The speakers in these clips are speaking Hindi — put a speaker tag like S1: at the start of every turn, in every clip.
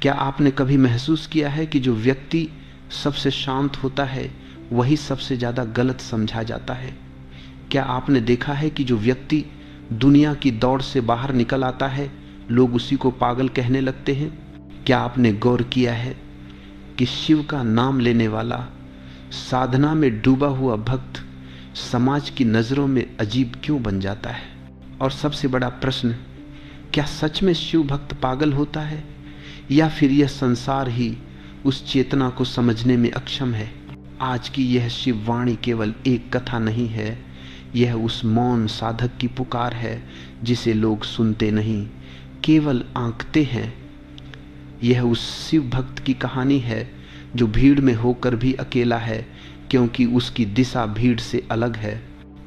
S1: क्या आपने कभी महसूस किया है कि जो व्यक्ति सबसे शांत होता है वही सबसे ज़्यादा गलत समझा जाता है? क्या आपने देखा है कि जो व्यक्ति दुनिया की दौड़ से बाहर निकल आता है लोग उसी को पागल कहने लगते हैं? क्या आपने गौर किया है कि शिव का नाम लेने वाला, साधना में डूबा हुआ भक्त समाज की नज़रों में अजीब क्यों बन जाता है? और सबसे बड़ा प्रश्न, क्या सच में शिव भक्त पागल होता है या फिर यह संसार ही उस चेतना को समझने में अक्षम है? आज की यह शिव वाणी केवल एक कथा नहीं है, यह उस मौन साधक की पुकार है जिसे लोग सुनते नहीं, केवल आंकते हैं। यह उस शिव भक्त की कहानी है जो भीड़ में होकर भी अकेला है, क्योंकि उसकी दिशा भीड़ से अलग है।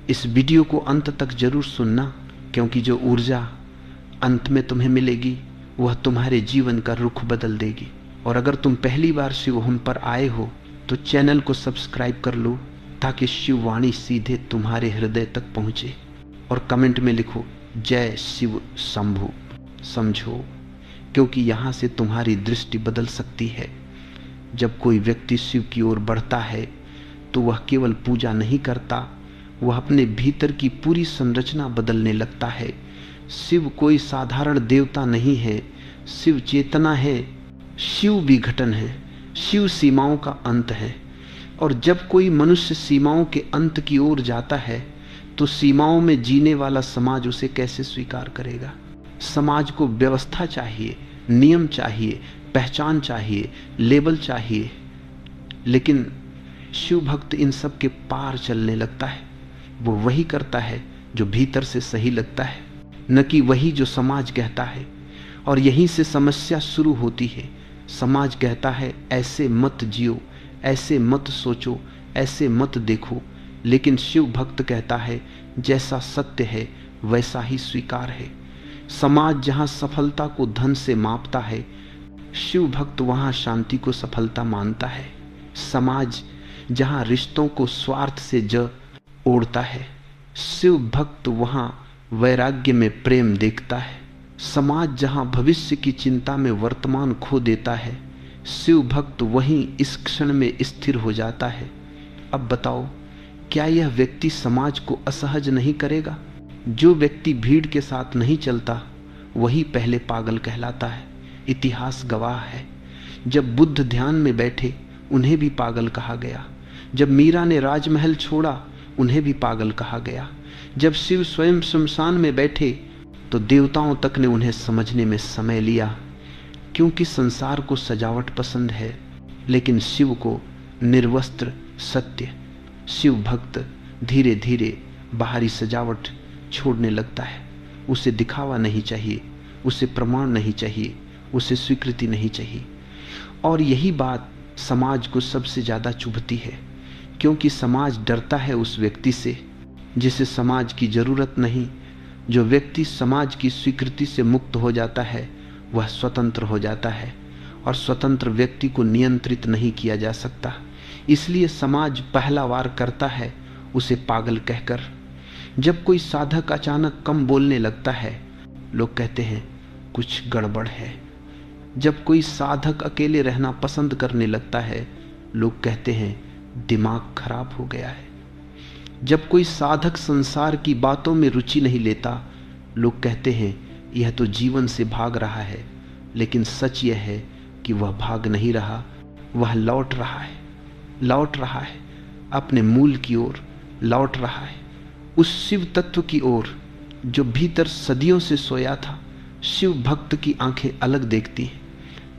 S1: इस वीडियो को अंत तक जरूर सुनना, क्योंकि जो ऊर्जा अंत में तुम्हें मिलेगी वह तुम्हारे जीवन का रुख बदल देगी। और अगर तुम पहली बार शिवहम पर आए हो तो चैनल को सब्सक्राइब कर लो, ताकि शिववाणी सीधे तुम्हारे हृदय तक पहुंचे। और कमेंट में लिखो जय शिव शंभु। समझो, क्योंकि यहाँ से तुम्हारी दृष्टि बदल सकती है। जब कोई व्यक्ति शिव की ओर बढ़ता है तो वह केवल पूजा नहीं करता, वह अपने भीतर की पूरी संरचना बदलने लगता है। शिव कोई साधारण देवता नहीं है, शिव चेतना है, शिव विघटन है, शिव सीमाओं का अंत है। और जब कोई मनुष्य सीमाओं के अंत की ओर जाता है तो सीमाओं में जीने वाला समाज उसे कैसे स्वीकार करेगा? समाज को व्यवस्था चाहिए, नियम चाहिए, पहचान चाहिए, लेबल चाहिए। लेकिन शिव भक्त इन सब के पार चलने लगता है। वो वही करता है जो भीतर से सही लगता है, न कि वही जो समाज कहता है। और यहीं से समस्या शुरू होती है। समाज कहता है ऐसे मत जियो, ऐसे मत सोचो, ऐसे मत देखो। लेकिन शिव भक्त कहता है जैसा सत्य है वैसा ही स्वीकार है। समाज जहाँ सफलता को धन से मापता है, शिव भक्त वहाँ शांति को सफलता मानता है। समाज जहाँ रिश्तों को स्वार्थ से ओढ़ता है, शिव भक्त वहाँ वैराग्य में प्रेम देखता है। समाज जहाँ भविष्य की चिंता में वर्तमान खो देता है, शिव भक्त वहीं इस क्षण में स्थिर हो जाता है। अब बताओ, क्या यह व्यक्ति समाज को असहज नहीं करेगा? जो व्यक्ति भीड़ के साथ नहीं चलता वही पहले पागल कहलाता है। इतिहास गवाह है, जब बुद्ध ध्यान में बैठे उन्हें भी पागल कहा गया। जब मीरा ने राजमहल छोड़ा उन्हें भी पागल कहा गया। जब शिव स्वयं शमशान में बैठे तो देवताओं तक ने उन्हें समझने में समय लिया, क्योंकि संसार को सजावट पसंद है लेकिन शिव को निर्वस्त्र सत्य। शिव भक्त धीरे धीरे बाहरी सजावट छोड़ने लगता है। उसे दिखावा नहीं चाहिए, उसे प्रमाण नहीं चाहिए, उसे स्वीकृति नहीं चाहिए। और यही बात समाज को सबसे ज़्यादा चुभती है, क्योंकि समाज डरता है उस व्यक्ति से जिसे समाज की ज़रूरत नहीं। जो व्यक्ति समाज की स्वीकृति से मुक्त हो जाता है वह स्वतंत्र हो जाता है, और स्वतंत्र व्यक्ति को नियंत्रित नहीं किया जा सकता। इसलिए समाज पहला वार करता है उसे पागल कहकर। जब कोई साधक अचानक कम बोलने लगता है, लोग कहते हैं कुछ गड़बड़ है। जब कोई साधक अकेले रहना पसंद करने लगता है, लोग कहते हैं दिमाग खराब हो गया है। जब कोई साधक संसार की बातों में रुचि नहीं लेता, लोग कहते हैं यह तो जीवन से भाग रहा है। लेकिन सच यह है कि वह भाग नहीं रहा, वह लौट रहा है अपने मूल की ओर, लौट रहा है उस शिव तत्व की ओर जो भीतर सदियों से सोया था। शिव भक्त की आंखें अलग देखती हैं।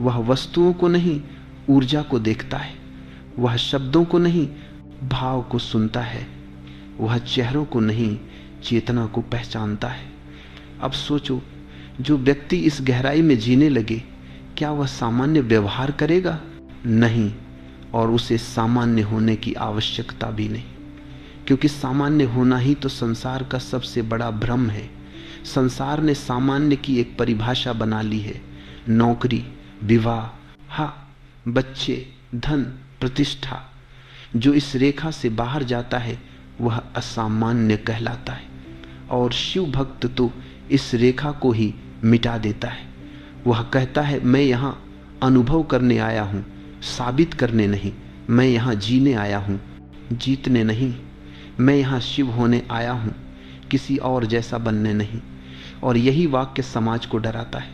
S1: वह वस्तुओं को नहीं, ऊर्जा को देखता है। वह शब्दों को नहीं, भाव को सुनता है। वह चेहरों को नहीं, चेतना को पहचानता है। अब सोचो, जो व्यक्ति इस गहराई में जीने लगे, क्या वह सामान्य व्यवहार करेगा? नहीं, और उसे सामान्य होने की आवश्यकता भी नहीं, क्योंकि सामान्य होना ही तो संसार का सबसे बड़ा भ्रम है। संसार ने सामान्य की एक परिभाषा बना ली है। नौकरी, विवाह, बच्चे, धन, प्रतिष्ठा। जो इस रेखा से बाहर जाता है वह असामान्य कहलाता है। और शिव भक्त तो इस रेखा को ही मिटा देता है। वह कहता है मैं यहाँ अनुभव करने आया हूं, साबित करने नहीं। मैं यहां जीने आया हूं, जीतने नहीं। मैं यहां शिव होने आया हूं, किसी और जैसा बनने नहीं। और यही वाक्य समाज को डराता है,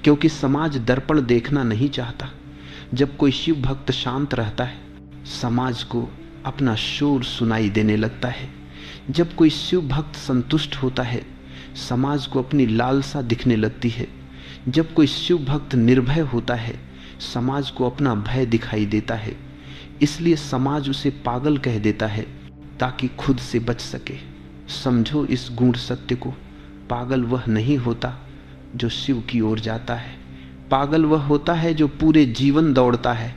S1: क्योंकि समाज दर्पण देखना नहीं चाहता। जब कोई शिव भक्त शांत रहता है, समाज को अपना शोर सुनाई देने लगता है। जब कोई शिव भक्त संतुष्ट होता है, समाज को अपनी लालसा दिखने लगती है। जब कोई शिव भक्त निर्भय होता है, समाज को अपना भय दिखाई देता है। इसलिए समाज उसे पागल कह देता है ताकि खुद से बच सके। समझो इस गूढ़ सत्य को, पागल वह नहीं होता जो शिव की ओर जाता है। पागल वह होता है जो पूरे जीवन दौड़ता है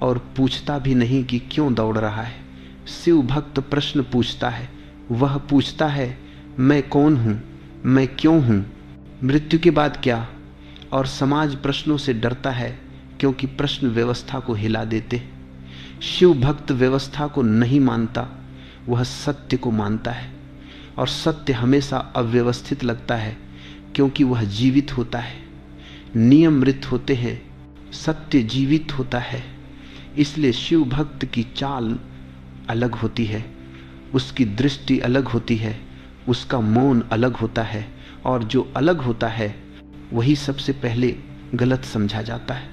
S1: और पूछता भी नहीं कि क्यों दौड़ रहा है। शिव भक्त प्रश्न पूछता है, वह पूछता है मैं कौन हूं, मैं क्यों हूं, मृत्यु के बाद क्या। और समाज प्रश्नों से डरता है क्योंकि प्रश्न व्यवस्था को हिला देते। शिव भक्त व्यवस्था को नहीं मानता, वह सत्य को मानता है। और सत्य हमेशा अव्यवस्थित लगता है क्योंकि वह जीवित होता है। नियम मृत होते हैं, सत्य जीवित होता है। इसलिए शिव भक्त की चाल अलग होती है, उसकी दृष्टि अलग होती है, उसका मौन अलग होता है। और जो अलग होता है वही सबसे पहले गलत समझा जाता है।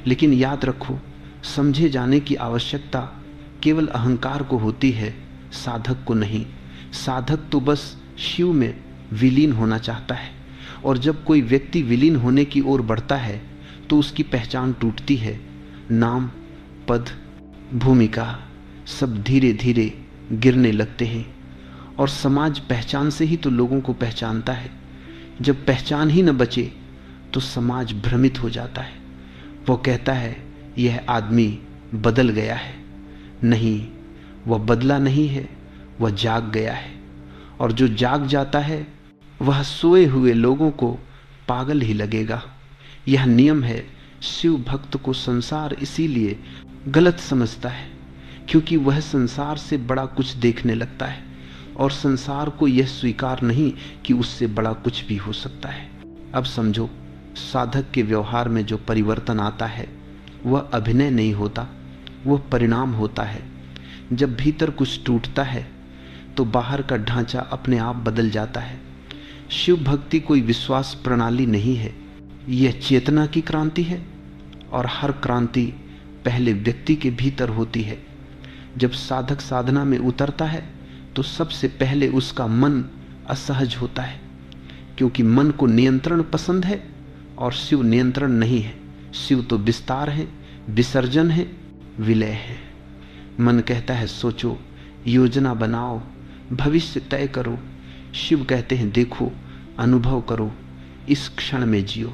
S1: लेकिन याद रखो, समझे जाने की आवश्यकता केवल अहंकार को होती है, साधक को नहीं। साधक तो बस शिव में विलीन होना चाहता है। और जब कोई व्यक्ति विलीन होने की ओर बढ़ता है तो उसकी पहचान टूटती है। नाम, पद, भूमिका सब धीरे धीरे गिरने लगते हैं। और समाज पहचान से ही तो लोगों को पहचानता है। जब पहचान ही न बचे तो समाज भ्रमित हो जाता है। वो कहता है यह आदमी बदल गया है। नहीं, वह बदला नहीं है, वह जाग गया है। और जो जाग जाता है वह सोए हुए लोगों को पागल ही लगेगा। यह नियम है। शिव भक्त को संसार इसीलिए गलत समझता है क्योंकि वह संसार से बड़ा कुछ देखने लगता है और संसार को यह स्वीकार नहीं कि उससे बड़ा कुछ भी हो सकता है। अब समझो, साधक के व्यवहार में जो परिवर्तन आता है वह अभिनय नहीं होता, वह परिणाम होता है। जब भीतर कुछ टूटता है तो बाहर का ढांचा अपने आप बदल जाता है। शिव भक्ति कोई विश्वास प्रणाली नहीं है, यह चेतना की क्रांति है। और हर क्रांति पहले व्यक्ति के भीतर होती है। जब साधक साधना में उतरता है तो सबसे पहले उसका मन असहज होता है, क्योंकि मन को नियंत्रण पसंद है और शिव नियंत्रण नहीं है। शिव तो विस्तार है, विसर्जन है, विलय है। मन कहता है सोचो, योजना बनाओ, भविष्य तय करो। शिव कहते हैं देखो, अनुभव करो, इस क्षण में जियो।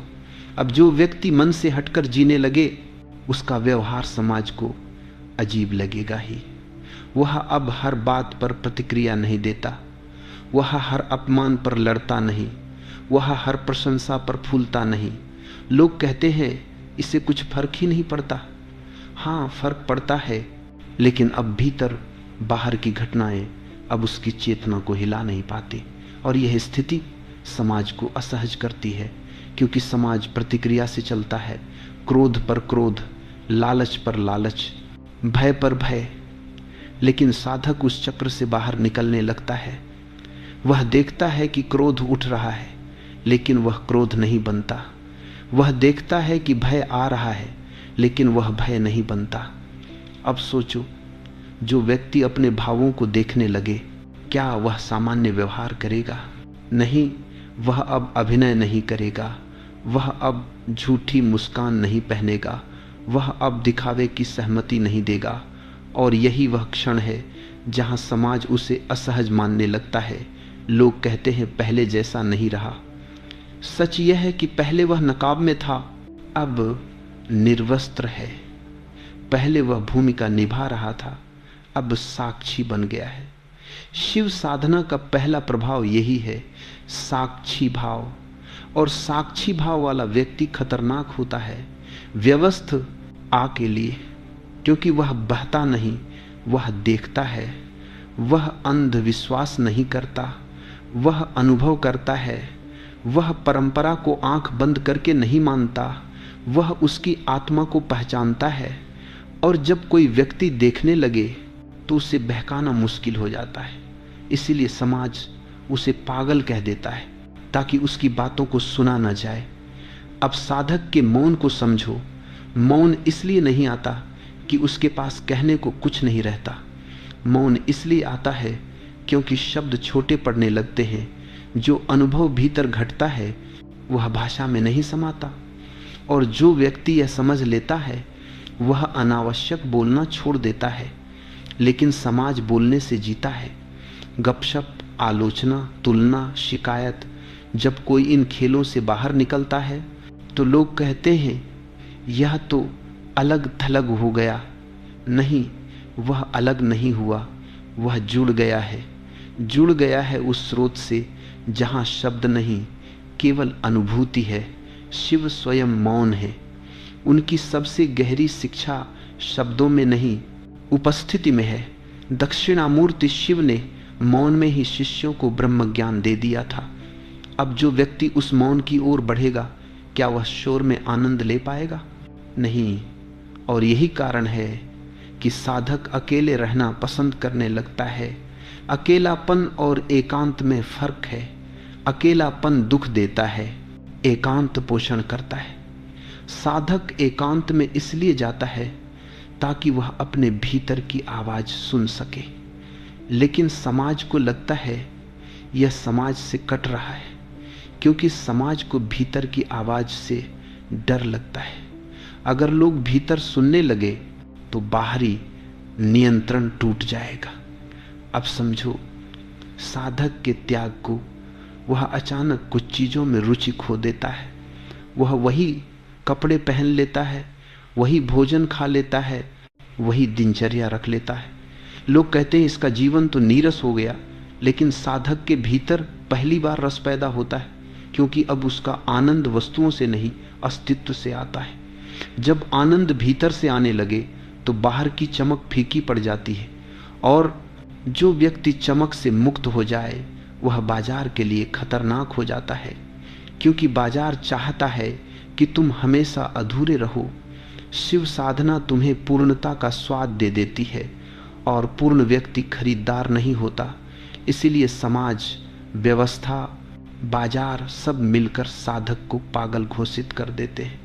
S1: अब जो व्यक्ति मन से हटकर जीने लगे उसका व्यवहार समाज को अजीब लगेगा ही। वह अब हर बात पर प्रतिक्रिया नहीं देता, वह हर अपमान पर लड़ता नहीं, वह हर प्रशंसा पर फूलता नहीं। लोग कहते हैं इससे कुछ फर्क ही नहीं पड़ता। हाँ, फर्क पड़ता है, लेकिन अब भीतर बाहर की घटनाएं अब उसकी चेतना को हिला नहीं पाती। और यह स्थिति समाज को असहज करती है, क्योंकि समाज प्रतिक्रिया से चलता है। क्रोध पर क्रोध, लालच पर लालच, भय पर भय। लेकिन साधक उस चक्र से बाहर निकलने लगता है। वह देखता है कि क्रोध उठ रहा है, लेकिन वह क्रोध नहीं बनता। वह देखता है कि भय आ रहा है, लेकिन वह भय नहीं बनता। अब सोचो, जो व्यक्ति अपने भावों को देखने लगे, क्या वह सामान्य व्यवहार करेगा? नहीं, वह अब अभिनय नहीं करेगा, वह अब झूठी मुस्कान नहीं पहनेगा, वह अब दिखावे की सहमति नहीं देगा। और यही वह क्षण है जहां समाज उसे असहज मानने लगता है। लोग कहते हैं पहले जैसा नहीं रहा। सच यह है कि पहले वह नकाब में था, अब निर्वस्त्र है। पहले वह भूमिका निभा रहा था, अब साक्षी बन गया है। शिव साधना का पहला प्रभाव यही है, साक्षी भाव। और साक्षी भाव वाला व्यक्ति खतरनाक होता है व्यवस्थ आ के लिए, क्योंकि वह बहता नहीं, वह देखता है। वह अंधविश्वास नहीं करता, वह अनुभव करता है। वह परंपरा को आंख बंद करके नहीं मानता, वह उसकी आत्मा को पहचानता है, और जब कोई व्यक्ति देखने लगे तो उसे बहकाना मुश्किल हो जाता है। इसीलिए समाज उसे पागल कह देता है ताकि उसकी बातों को सुना न जाए। अब साधक के मौन को समझो। मौन इसलिए नहीं आता कि उसके पास कहने को कुछ नहीं रहता। मौन इसलिए आता है क्योंकि शब्द छोटे पड़ने लगते हैं। जो अनुभव भीतर घटता है वह भाषा में नहीं समाता, और जो व्यक्ति यह समझ लेता है वह अनावश्यक बोलना छोड़ देता है। लेकिन समाज बोलने से जीता है। गपशप, आलोचना, तुलना, शिकायत, जब कोई इन खेलों से बाहर निकलता है तो लोग कहते हैं यह तो अलग थलग हो गया। नहीं, वह अलग नहीं हुआ, वह जुड़ गया है। जुड़ गया है उस स्रोत से जहाँ शब्द नहीं, केवल अनुभूति है। शिव स्वयं मौन है। उनकी सबसे गहरी शिक्षा शब्दों में नहीं, उपस्थिति में है। दक्षिणामूर्ति शिव ने मौन में ही शिष्यों को ब्रह्म ज्ञान दे दिया था। अब जो व्यक्ति उस मौन की ओर बढ़ेगा, क्या वह शोर में आनंद ले पाएगा? नहीं। और यही कारण है कि साधक अकेले रहना पसंद करने लगता है। अकेलापन और एकांत में फर्क है। अकेलापन दुख देता है, एकांत पोषण करता है। साधक एकांत में इसलिए जाता है ताकि वह अपने भीतर की आवाज सुन सके। लेकिन समाज को लगता है यह समाज से कट रहा है, क्योंकि समाज को भीतर की आवाज से डर लगता है। अगर लोग भीतर सुनने लगे तो बाहरी नियंत्रण टूट जाएगा। अब समझो, साधक के त्याग को वह अचानक कुछ चीजों में रुचि खो देता है। वह वही कपड़े पहन लेता है, वही भोजन खा लेता है, वही दिनचर्या रख लेता है। लोग कहते हैं इसका जीवन तो नीरस हो गया, लेकिन साधक के भीतर पहली बार रस पैदा होता है, क्योंकि अब उसका आनंद वस्तुओं से नहीं, अस्तित्व से आता है। जब आनंद भीतर से आने लगे तो बाहर की चमक फीकी पड़ जाती है, और जो व्यक्ति चमक से मुक्त हो जाए वह बाजार के लिए खतरनाक हो जाता है, क्योंकि बाजार चाहता है कि तुम हमेशा अधूरे रहो। शिव साधना तुम्हें पूर्णता का स्वाद दे देती है, और पूर्ण व्यक्ति खरीदार नहीं होता। इसीलिए समाज, व्यवस्था, बाजार सब मिलकर साधक को पागल घोषित कर देते हैं।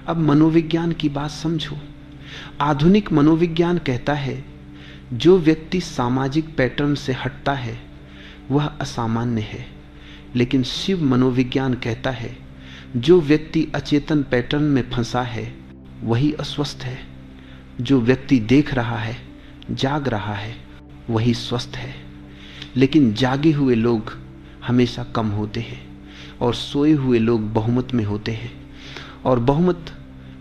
S1: अब मनोविज्ञान की बात समझो। आधुनिक मनोविज्ञान कहता है जो व्यक्ति सामाजिक पैटर्न से हटता है वह असामान्य है, लेकिन शिव मनोविज्ञान कहता है जो व्यक्ति अचेतन पैटर्न में फंसा है वही अस्वस्थ है। जो व्यक्ति देख रहा है, जाग रहा है, वही स्वस्थ है। लेकिन जागे हुए लोग हमेशा कम होते हैं, और सोए हुए लोग बहुमत में होते हैं, और बहुमत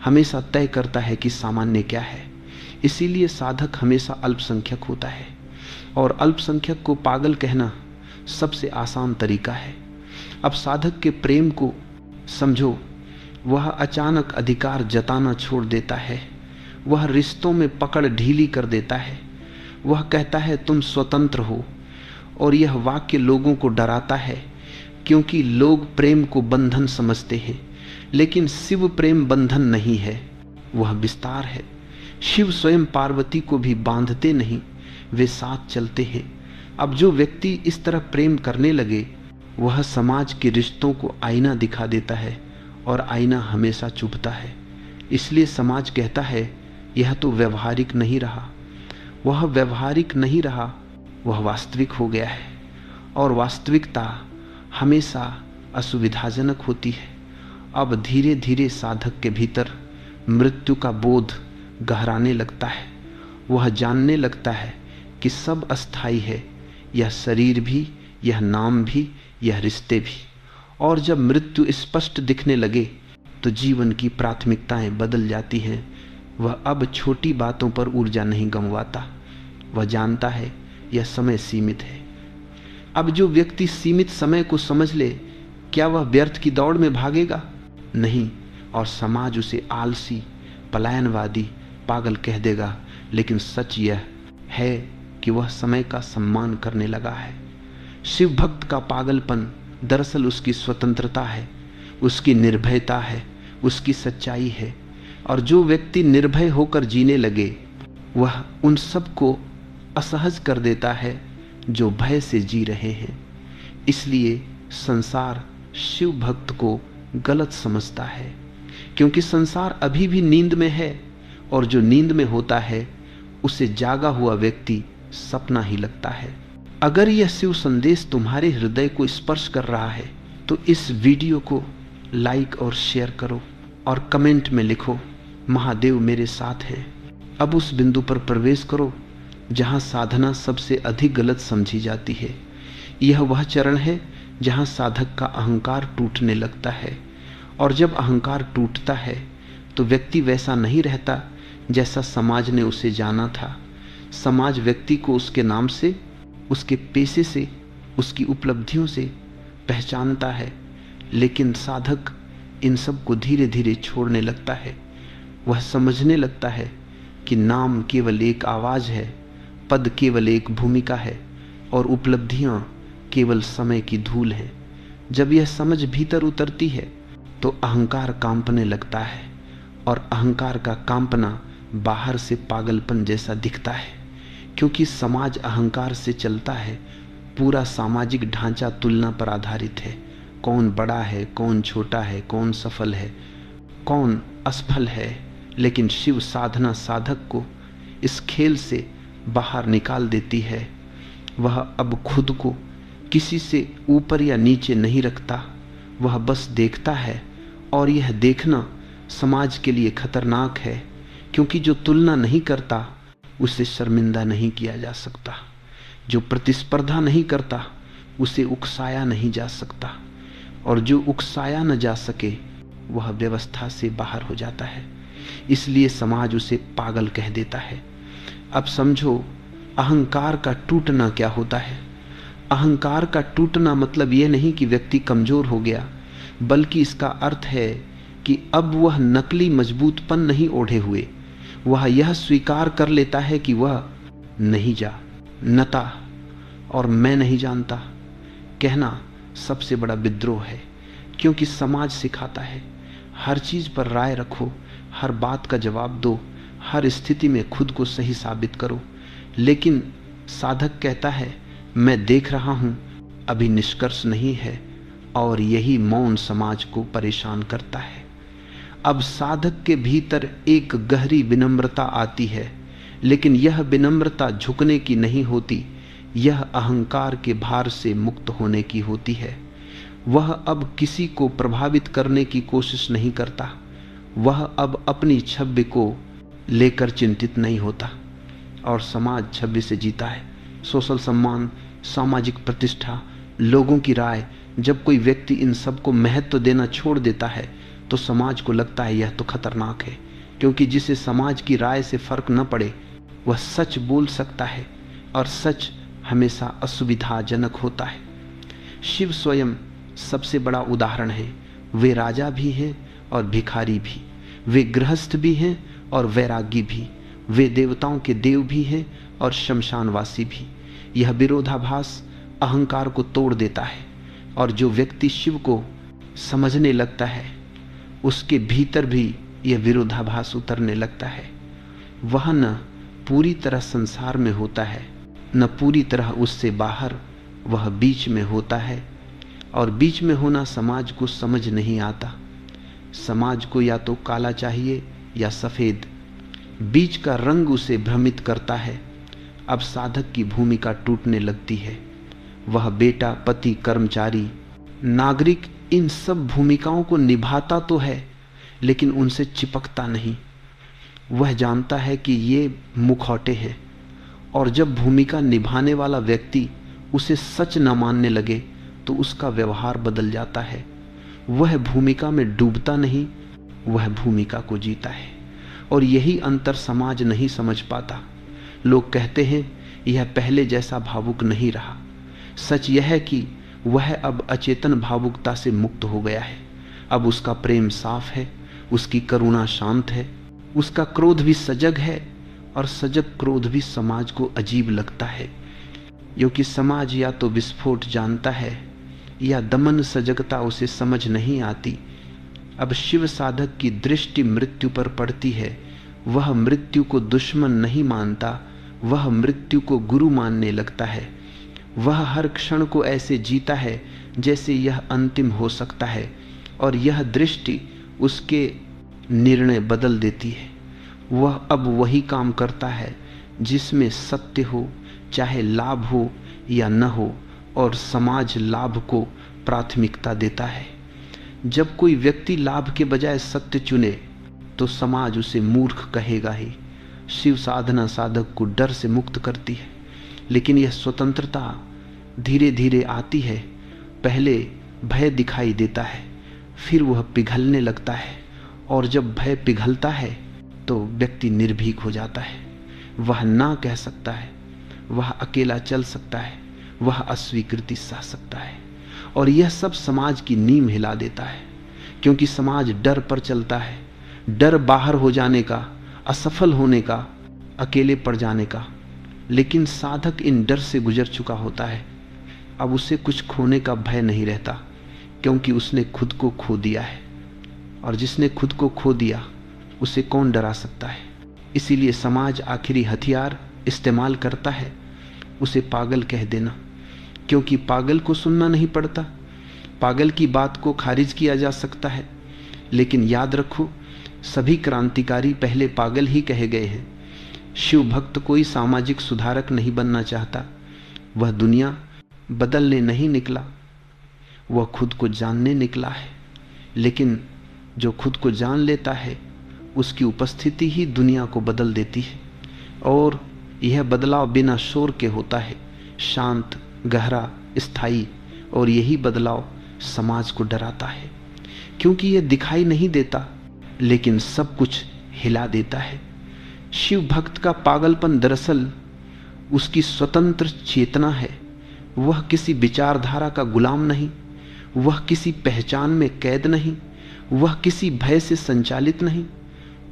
S1: हमेशा तय करता है कि सामान्य क्या है। इसीलिए साधक हमेशा अल्पसंख्यक होता है, और अल्पसंख्यक को पागल कहना सबसे आसान तरीका है। अब साधक के प्रेम को समझो। वह अचानक अधिकार जताना छोड़ देता है। वह रिश्तों में पकड़ ढीली कर देता है। वह कहता है तुम स्वतंत्र हो, और यह वाक्य लोगों को डराता है, क्योंकि लोग प्रेम को बंधन समझते हैं। लेकिन शिव प्रेम बंधन नहीं है, वह विस्तार है। शिव स्वयं पार्वती को भी बांधते नहीं, वे साथ चलते हैं। अब जो व्यक्ति इस तरह प्रेम करने लगे वह समाज के रिश्तों को आईना दिखा देता है, और आईना हमेशा चुभता है। इसलिए समाज कहता है यह तो व्यवहारिक नहीं रहा। वह व्यवहारिक नहीं रहा, वह वास्तविक हो गया है, और वास्तविकता हमेशा असुविधाजनक होती है। अब धीरे धीरे साधक के भीतर मृत्यु का बोध गहराने लगता है। वह जानने लगता है कि सब अस्थाई है, यह शरीर भी, यह नाम भी, यह रिश्ते भी। और जब मृत्यु स्पष्ट दिखने लगे तो जीवन की प्राथमिकताएं बदल जाती हैं। वह अब छोटी बातों पर ऊर्जा नहीं गंवाता। वह जानता है यह समय सीमित है। अब जो व्यक्ति सीमित समय को समझ ले, क्या वह व्यर्थ की दौड़ में भागेगा? नहीं। और समाज उसे आलसी, पलायनवादी, पागल कह देगा। लेकिन सच यह है कि वह समय का सम्मान करने लगा है। शिव भक्त का पागलपन दरअसल उसकी स्वतंत्रता है, उसकी निर्भयता है, उसकी सच्चाई है। और जो व्यक्ति निर्भय होकर जीने लगे वह उन सबको असहज कर देता है जो भय से जी रहे हैं। इसलिए संसार शिव भक्त को गलत समझता है, क्योंकि संसार अभी भी नींद में है, और जो नींद में होता है उसे जागा हुआ व्यक्ति सपना ही लगता है। अगर यह शिव संदेश तुम्हारे हृदय को स्पर्श कर रहा है तो इस वीडियो को लाइक और शेयर करो और कमेंट में लिखो, महादेव मेरे साथ हैं। अब उस बिंदु पर प्रवेश करो जहां साधना सबसे अधिक गलत समझी जाती है। यह वह चरण है जहां साधक का अहंकार टूटने लगता है, और जब अहंकार टूटता है तो व्यक्ति वैसा नहीं रहता जैसा समाज ने उसे जाना था। समाज व्यक्ति को उसके नाम से, उसके पेशे से, उसकी उपलब्धियों से पहचानता है, लेकिन साधक इन सब को धीरे धीरे छोड़ने लगता है। वह समझने लगता है कि नाम केवल एक आवाज़ है, पद केवल एक भूमिका है, और उपलब्धियां केवल समय की धूल है। जब यह समझ भीतर उतरती है तो अहंकार कांपने लगता है, और अहंकार का कांपना बाहर से पागलपन जैसा दिखता है, क्योंकि समाज अहंकार से चलता है। पूरा सामाजिक ढांचा तुलना पर आधारित है। कौन बड़ा है, कौन छोटा है, कौन सफल है, कौन असफल है। लेकिन शिव साधना साधक को इस खेल से बाहर निकाल देती है। वह अब खुद को किसी से ऊपर या नीचे नहीं रखता, वह बस देखता है। और यह देखना समाज के लिए खतरनाक है, क्योंकि जो तुलना नहीं करता उसे शर्मिंदा नहीं किया जा सकता, जो प्रतिस्पर्धा नहीं करता उसे उकसाया नहीं जा सकता, और जो उकसाया न जा सके वह व्यवस्था से बाहर हो जाता है। इसलिए समाज उसे पागल कह देता है। अब समझो अहंकार का टूटना क्या होता है। अहंकार का टूटना मतलब यह नहीं कि व्यक्ति कमजोर हो गया, बल्कि इसका अर्थ है कि अब वह नकली मजबूतपन नहीं ओढ़े हुए, वह यह स्वीकार कर लेता है कि वह नहीं जानता, और मैं नहीं जानता कहना सबसे बड़ा विद्रोह है। क्योंकि समाज सिखाता है हर चीज पर राय रखो, हर बात का जवाब दो, हर स्थिति में खुद को सही साबित करो। लेकिन साधक कहता है मैं देख रहा हूं, अभी निष्कर्ष नहीं है, और यही मौन समाज को परेशान करता है। अब साधक के भीतर एक गहरी विनम्रता आती है, लेकिन यह विनम्रता झुकने की नहीं होती, यह अहंकार के भार से मुक्त होने की होती है। वह अब किसी को प्रभावित करने की कोशिश नहीं करता, वह अब अपनी छवि को लेकर चिंतित नहीं होता, और समाज छवि से जीता है। सोशल सम्मान, सामाजिक प्रतिष्ठा, लोगों की राय, जब कोई व्यक्ति इन सब को महत्व देना छोड़ देता है तो समाज को लगता है यह तो खतरनाक है, क्योंकि जिसे समाज की राय से फर्क न पड़े वह सच बोल सकता है, और सच हमेशा असुविधाजनक होता है। शिव स्वयं सबसे बड़ा उदाहरण है। वे राजा भी हैं और भिखारी भी, वे गृहस्थ भी हैं और वैरागी भी, वे देवताओं के देव भी हैं और शमशानवासी भी। यह विरोधाभास अहंकार को तोड़ देता है, और जो व्यक्ति शिव को समझने लगता है उसके भीतर भी यह विरोधाभास उतरने लगता है। वह न पूरी तरह संसार में होता है, न पूरी तरह उससे बाहर, वह बीच में होता है। और बीच में होना समाज को समझ नहीं आता। समाज को या तो काला चाहिए या सफेद, बीच का रंग उसे भ्रमित करता है। अब साधक की भूमिका टूटने लगती है। वह बेटा, पति, कर्मचारी, नागरिक, इन सब भूमिकाओं को निभाता तो है, लेकिन उनसे चिपकता नहीं। वह जानता है कि ये मुखौटे हैं, और जब भूमिका निभाने वाला व्यक्ति उसे सच न मानने लगे तो उसका व्यवहार बदल जाता है। वह भूमिका में डूबता नहीं, वह भूमिका को जीता है। और यही अंतर समाज नहीं समझ पाता। लोग कहते हैं यह पहले जैसा भावुक नहीं रहा। सच यह है कि वह अब अचेतन भावुकता से मुक्त हो गया है। अब उसका प्रेम साफ है, उसकी करुणा शांत है, उसका क्रोध भी सजग है, और सजग क्रोध भी समाज को अजीब लगता है, क्योंकि समाज या तो विस्फोट जानता है या दमन सजगता उसे समझ नहीं आती। अब शिव साधक की दृष्टि मृत्यु पर पड़ती है। वह मृत्यु को दुश्मन नहीं मानता, वह मृत्यु को गुरु मानने लगता है। वह हर क्षण को ऐसे जीता है जैसे यह अंतिम हो सकता है, और यह दृष्टि उसके निर्णय बदल देती है। वह अब वही काम करता है जिसमें सत्य हो, चाहे लाभ हो या न हो, और समाज लाभ को प्राथमिकता देता है। जब कोई व्यक्ति लाभ के बजाय सत्य चुने तो समाज उसे मूर्ख कहेगा ही। शिव साधना साधक को डर से मुक्त करती है, लेकिन यह स्वतंत्रता धीरे धीरे आती है। पहले भय दिखाई देता है, फिर वह पिघलने लगता है, और जब भय पिघलता है तो व्यक्ति निर्भीक हो जाता है। वह ना कह सकता है, वह अकेला चल सकता है, वह अस्वीकृति सह सकता है, और यह सब समाज की नींव हिला देता है। क्योंकि समाज डर पर चलता है, डर बाहर हो जाने का, असफल होने का, अकेले पड़ जाने का। लेकिन साधक इन डर से गुजर चुका होता है। अब उसे कुछ खोने का भय नहीं रहता, क्योंकि उसने खुद को खो दिया है, और जिसने खुद को खो दिया उसे कौन डरा सकता है। इसीलिए समाज आखिरी हथियार इस्तेमाल करता है, उसे पागल कह देना, क्योंकि पागल को सुनना नहीं पड़ता। पागल की बात को खारिज किया जा सकता है, लेकिन याद रखो, सभी क्रांतिकारी पहले पागल ही कहे गए हैं। शिव भक्त कोई सामाजिक सुधारक नहीं बनना चाहता, वह दुनिया बदलने नहीं निकला, वह खुद को जानने निकला है। लेकिन जो खुद को जान लेता है, उसकी उपस्थिति ही दुनिया को बदल देती है, और यह बदलाव बिना शोर के होता है, शांत, गहरा, स्थायी। और यही बदलाव समाज को डराता है, क्योंकि यह दिखाई नहीं देता, लेकिन सब कुछ हिला देता है। शिव भक्त का पागलपन दरअसल उसकी स्वतंत्र चेतना है। वह किसी विचारधारा का गुलाम नहीं, वह किसी पहचान में कैद नहीं, वह किसी भय से संचालित नहीं।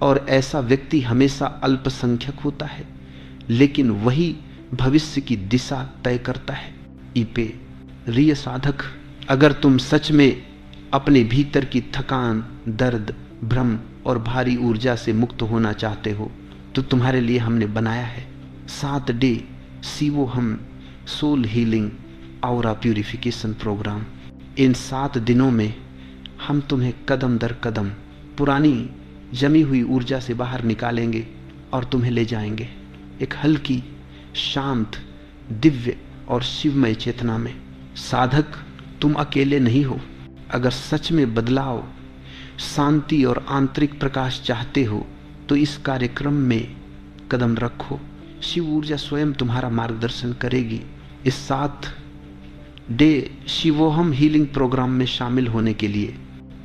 S1: और ऐसा व्यक्ति हमेशा अल्पसंख्यक होता है, लेकिन वही भविष्य की दिशा तय करता है। इपे रिय साधक, अगर तुम सच में अपने भीतर की थकान, दर्द, भ्रम और भारी ऊर्जा से मुक्त होना चाहते हो, तो तुम्हारे लिए हमने बनाया है 7 day Shivoham soul healing aura purification program. इन 7 दिनों में हम तुम्हें कदम दर कदम पुरानी जमी हुई ऊर्जा से बाहर निकालेंगे और तुम्हें ले जाएंगे एक हल्की, शांत, दिव्य और शिवमय चेतना में। साधक, तुम अकेले नहीं हो। अगर सच में बदलाव, शांति और आंतरिक प्रकाश चाहते हो तो इस कार्यक्रम में कदम रखो। शिव ऊर्जा स्वयं तुम्हारा मार्गदर्शन करेगी। इस 7 डे शिवोहम हीलिंग प्रोग्राम में शामिल होने के लिए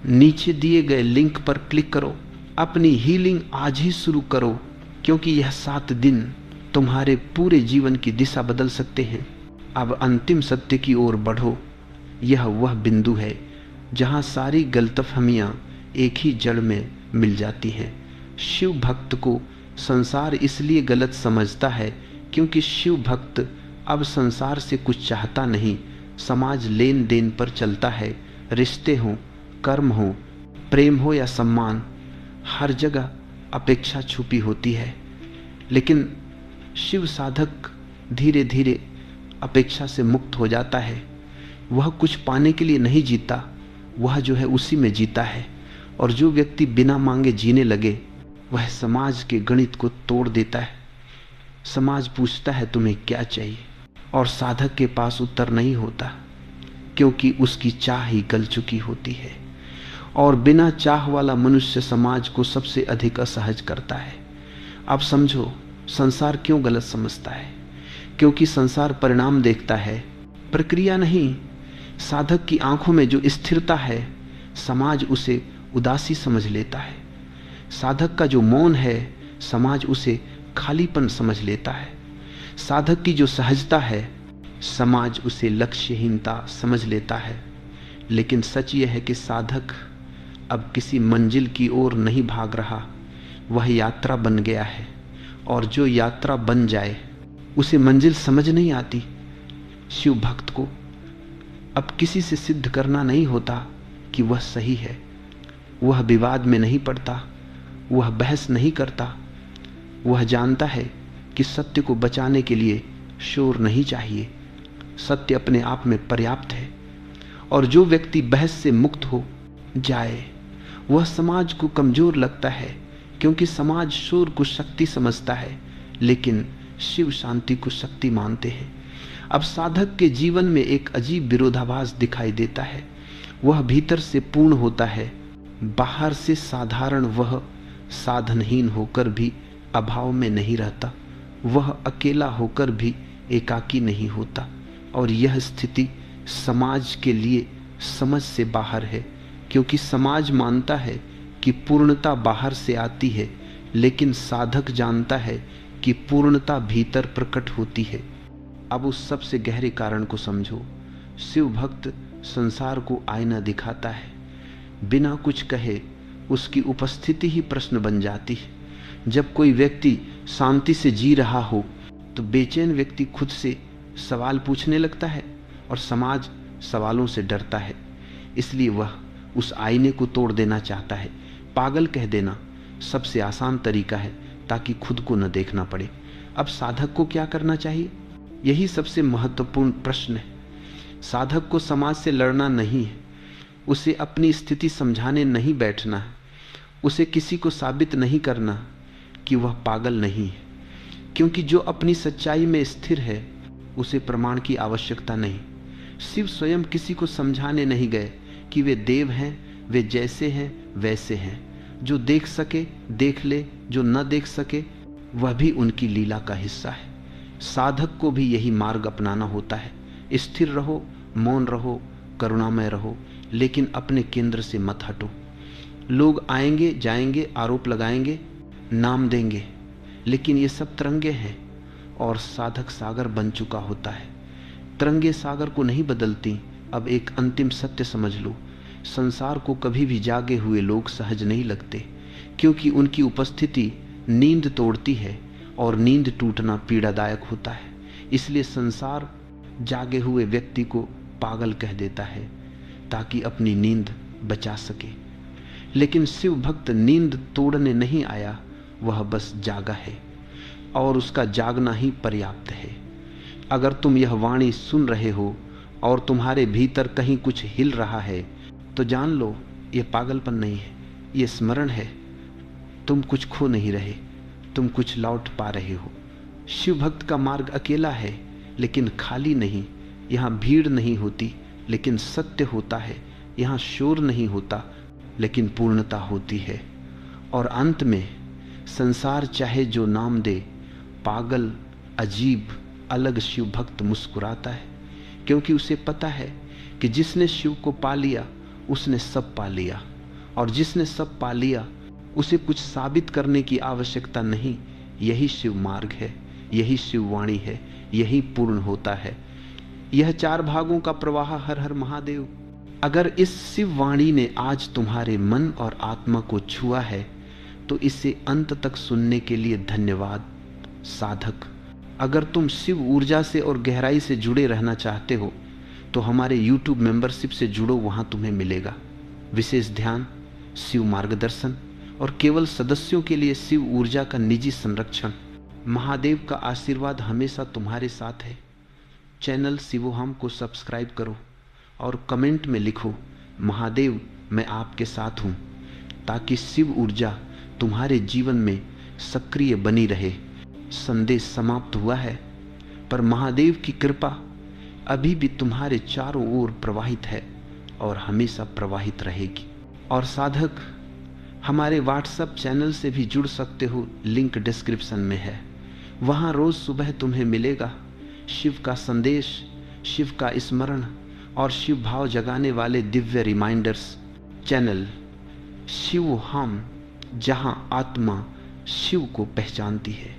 S1: नीचे दिए गए लिंक पर क्लिक करो। अपनी हीलिंग आज ही शुरू करो, क्योंकि यह 7 दिन तुम्हारे पूरे जीवन की दिशा बदल सकते हैं। अब अंतिम सत्य की ओर बढ़ो। यह वह बिंदु है जहां सारी गलतफहमियां एक ही जड़ में मिल जाती हैं। शिव भक्त को संसार इसलिए गलत समझता है क्योंकि शिव भक्त अब संसार से कुछ चाहता नहीं। समाज लेन देन पर चलता है। रिश्ते हों, कर्म हो, प्रेम हो या सम्मान, हर जगह अपेक्षा छुपी होती है। लेकिन शिव साधक धीरे धीरे अपेक्षा से मुक्त हो जाता है। वह कुछ पाने के लिए नहीं जीता, वह जो है उसी में जीता है। और जो व्यक्ति बिना मांगे जीने लगे, वह समाज के गणित को तोड़ देता है। समाज पूछता है तुम्हें क्या चाहिए, और साधक के पास उत्तर नहीं होता, क्योंकि उसकी चाह ही गल चुकी होती है। और बिना चाह वाला मनुष्य समाज को सबसे अधिक असहज करता है। अब समझो संसार क्यों गलत समझता है, क्योंकि संसार परिणाम देखता है, प्रक्रिया नहीं। साधक की आंखों में जो स्थिरता है, समाज उसे उदासी समझ लेता है। साधक का जो मौन है, समाज उसे खालीपन समझ लेता है। साधक की जो सहजता है, समाज उसे लक्ष्यहीनता समझ लेता है। लेकिन सच यह है कि साधक अब किसी मंजिल की ओर नहीं भाग रहा, वह यात्रा बन गया है। और जो यात्रा बन जाए उसे मंजिल समझ नहीं आती। शिव भक्त को अब किसी से सिद्ध करना नहीं होता कि वह सही है। वह विवाद में नहीं पड़ता, वह बहस नहीं करता। वह जानता है कि सत्य को बचाने के लिए शोर नहीं चाहिए, सत्य अपने आप में पर्याप्त है। और जो व्यक्ति बहस से मुक्त हो जाए वह समाज को कमजोर लगता है, क्योंकि समाज शोर को शक्ति समझता है, लेकिन शिव शांति को शक्ति मानते हैं। अब साधक के जीवन में एक अजीब विरोधाभास दिखाई देता है। वह भीतर से पूर्ण होता है, बाहर से साधारण। वह साधनहीन होकर भी अभाव में नहीं रहता, वह अकेला होकर भी एकाकी नहीं होता। और यह स्थिति समाज के लिए समझ से बाहर है, क्योंकि समाज मानता है कि पूर्णता बाहर से आती है, लेकिन साधक जानता है कि पूर्णता भीतर प्रकट होती है। अब उस सबसे गहरे कारण को समझो। शिव भक्त संसार को आईना दिखाता है, बिना कुछ कहे उसकी उपस्थिति ही प्रश्न बन जाती है। जब कोई व्यक्ति शांति से जी रहा हो तो बेचैन व्यक्ति खुद से सवाल पूछने लगता है, और समाज सवालों से डरता है, इसलिए वह उस आईने को तोड़ देना चाहता है। पागल कह देना सबसे आसान तरीका है, ताकि खुद को न देखना पड़े। अब साधक को क्या करना चाहिए? यही सबसे महत्वपूर्ण प्रश्न है। साधक को समाज से लड़ना नहीं है, उसे अपनी स्थिति समझाने नहीं बैठना है, उसे किसी को साबित नहीं करना कि वह पागल नहीं है, क्योंकि जो अपनी सच्चाई में स्थिर है उसे प्रमाण की आवश्यकता नहीं। शिव स्वयं किसी को समझाने नहीं गए कि वे देव हैं, वे जैसे हैं वैसे हैं। जो देख सके देख ले, जो न देख सके वह भी उनकी लीला का हिस्सा है। साधक को भी यही मार्ग अपनाना होता है। स्थिर रहो, मौन रहो, करुणामय रहो, लेकिन अपने केंद्र से मत हटो। लोग आएंगे जाएंगे, आरोप लगाएंगे, नाम देंगे, लेकिन ये सब तरंगे हैं और साधक सागर बन चुका होता है। तरंगे सागर को नहीं बदलती। अब एक अंतिम सत्य समझ लो, संसार को कभी भी जागे हुए लोग सहज नहीं लगते, क्योंकि उनकी उपस्थिति नींद तोड़ती है और नींद टूटना पीड़ादायक होता है। इसलिए संसार जागे हुए व्यक्ति को पागल कह देता है ताकि अपनी नींद बचा सके। लेकिन शिव भक्त नींद तोड़ने नहीं आया, वह बस जागा है और उसका जागना ही पर्याप्त है। अगर तुम यह वाणी सुन रहे हो और तुम्हारे भीतर कहीं कुछ हिल रहा है तो जान लो यह पागलपन नहीं है, यह स्मरण है। तुम कुछ खो नहीं रहे, तुम कुछ लौट पा रहे हो। शिव भक्त का मार्ग अकेला है लेकिन खाली नहीं। यहाँ भीड़ नहीं होती लेकिन सत्य होता है। यहाँ शोर नहीं होता लेकिन पूर्णता होती है। और अंत में संसार चाहे जो नाम दे, पागल, अजीब, अलग शिव भक्त मुस्कुराता है, क्योंकि उसे पता है कि जिसने शिव को पा लिया उसने सब पा लिया, और जिसने सब पा लिया उसे कुछ साबित करने की आवश्यकता नहीं। यही शिव मार्ग है, यही शिव वाणी है, यही पूर्ण होता है। यह 4 भागों का प्रवाह हर हर महादेव। अगर इस शिव वाणी ने आज तुम्हारे मन और आत्मा को छुआ है तो इसे अंत तक सुनने के लिए धन्यवाद साधक। अगर तुम शिव ऊर्जा से और गहराई से जुड़े रहना चाहते हो तो हमारे YouTube मेंबरशिप से जुड़ो, वहां तुम्हें मिलेगा विशेष ध्यान, शिव मार्गदर्शन और केवल सदस्यों के लिए शिव ऊर्जा का निजी संरक्षण। महादेव का आशीर्वाद हमेशा तुम्हारे साथ है। चैनल शिवोहम को सब्सक्राइब करो और कमेंट में लिखो महादेव मैं आपके साथ हूँ, ताकि शिव ऊर्जा तुम्हारे जीवन में सक्रिय बनी रहे। संदेश समाप्त हुआ है, पर महादेव की कृपा अभी भी तुम्हारे चारों ओर प्रवाहित है और हमेशा प्रवाहित रहेगी। और साधक हमारे व्हाट्सएप चैनल से भी जुड़ सकते हो, लिंक डिस्क्रिप्शन में है। वहाँ रोज सुबह तुम्हें मिलेगा शिव का संदेश, शिव का स्मरण और शिव भाव जगाने वाले दिव्य रिमाइंडर्स। चैनल शिवोहम, जहाँ आत्मा शिव को पहचानती है।